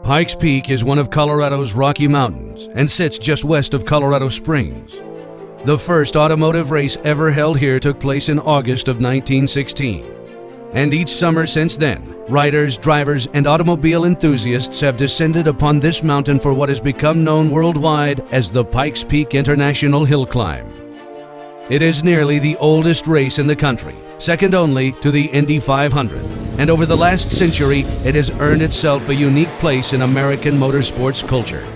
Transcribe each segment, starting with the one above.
Pikes Peak is one of Colorado's Rocky Mountains and sits just west of Colorado Springs. The first automotive race ever held here took place in August of 1916. And each summer since then, riders, drivers, and automobile enthusiasts have descended upon this mountain for what has become known worldwide as the Pikes Peak International Hill Climb. It is nearly the oldest race in the country, second only to the Indy 500, and over the last century, it has earned itself a unique place in American motorsports culture.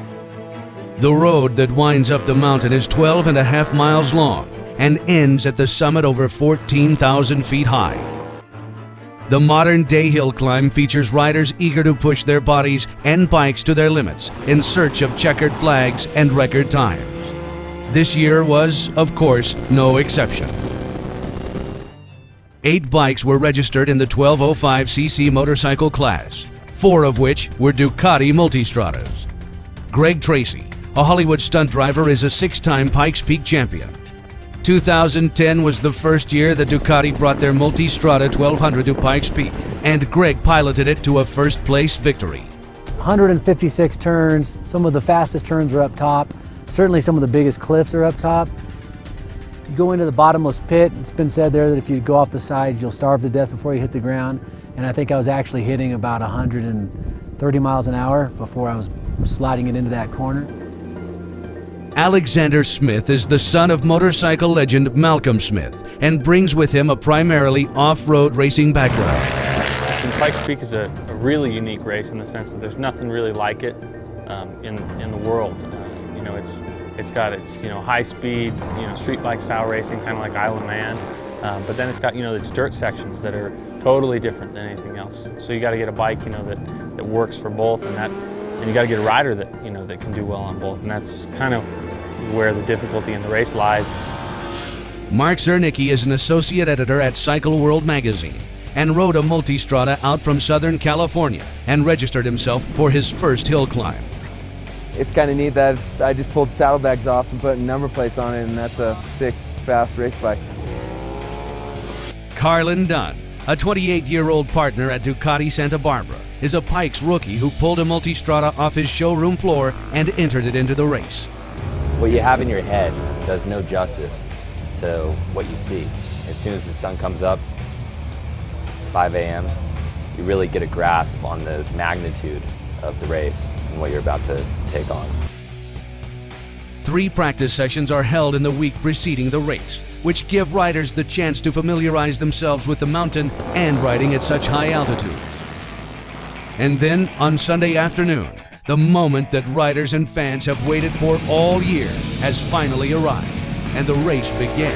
The road that winds up the mountain is 12.5 miles long and ends at the summit over 14,000 feet high. The modern-day hill climb features riders eager to push their bodies and bikes to their limits in search of checkered flags and record times. This year was, of course, no exception. 8 bikes were registered in the 1205cc motorcycle class, 4 of which were Ducati Multistradas. Greg Tracy, a Hollywood stunt driver, is a 6-time Pikes Peak champion. 2010 was the first year that Ducati brought their Multistrada 1200 to Pikes Peak, and Greg piloted it to a first-place victory. 156 turns, some of the fastest turns are up top. Certainly some of the biggest cliffs are up top. You go into the bottomless pit. It's been said there that if you go off the sides, you'll starve to death before you hit the ground. And I think I was actually hitting about 130 miles an hour before I was sliding it into that corner. Alexander Smith is the son of motorcycle legend Malcolm Smith and brings with him a primarily off-road racing background. And Pikes Peak is a really unique race in the sense that there's nothing really like it in the world. It's got its high speed street bike style racing, kind of like Isle of Man, but then it's got its dirt sections that are totally different than anything else. So you got to get a bike that works for both, and you got to get a rider that that can do well on both, and that's kind of where the difficulty in the race lies. Mark Zernicki is an associate editor at Cycle World magazine and rode a Multistrada out from Southern California and registered himself for his first hill climb. It's kind of neat that I just pulled saddlebags off and put number plates on it, and that's a sick, fast race bike. Carlin Dunn, a 28-year-old partner at Ducati Santa Barbara, is a Pikes rookie who pulled a Multistrada off his showroom floor and entered it into the race. What you have in your head does no justice to what you see. As soon as the sun comes up, 5 a.m., you really get a grasp on the magnitude of the race and what you're about to take on. 3 practice sessions are held in the week preceding the race, which give riders the chance to familiarize themselves with the mountain and riding at such high altitudes. And then, on Sunday afternoon, the moment that riders and fans have waited for all year has finally arrived, and the race begins.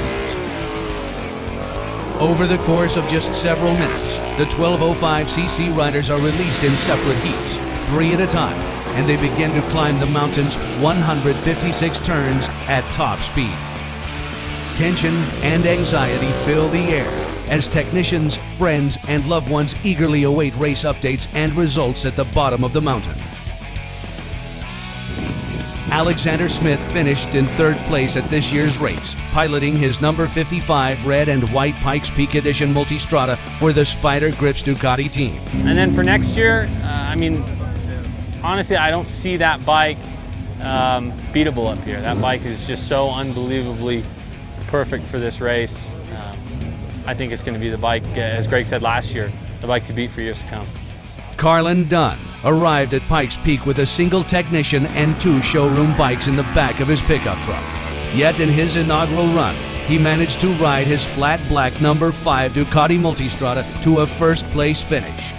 Over the course of just several minutes, the 1205cc riders are released in separate heats, 3 at a time, and they begin to climb the mountain's 156 turns at top speed. Tension and anxiety fill the air as technicians, friends, and loved ones eagerly await race updates and results at the bottom of the mountain. Alexander Smith finished in 3rd place at this year's race, piloting his number 55 red and white Pikes Peak Edition Multistrada for the Spider Grips Ducati team. And then for next year, honestly, I don't see that bike beatable up here. That bike is just so unbelievably perfect for this race. I think it's going to be the bike, as Greg said last year, the bike to beat for years to come. Carlin Dunn arrived at Pikes Peak with a single technician and 2 showroom bikes in the back of his pickup truck. Yet in his inaugural run, he managed to ride his flat black number 5 Ducati Multistrada to a first-place finish.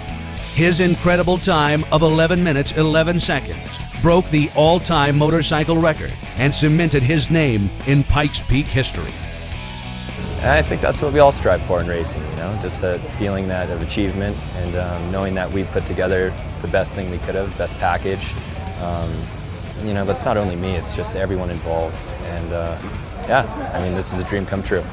His incredible time of 11 minutes 11 seconds broke the all-time motorcycle record and cemented his name in Pikes Peak history. And I think that's what we all strive for in racing, just a feeling that of achievement and knowing that we put together the best thing we could have, best package. But it's not only me, it's just everyone involved. And this is a dream come true.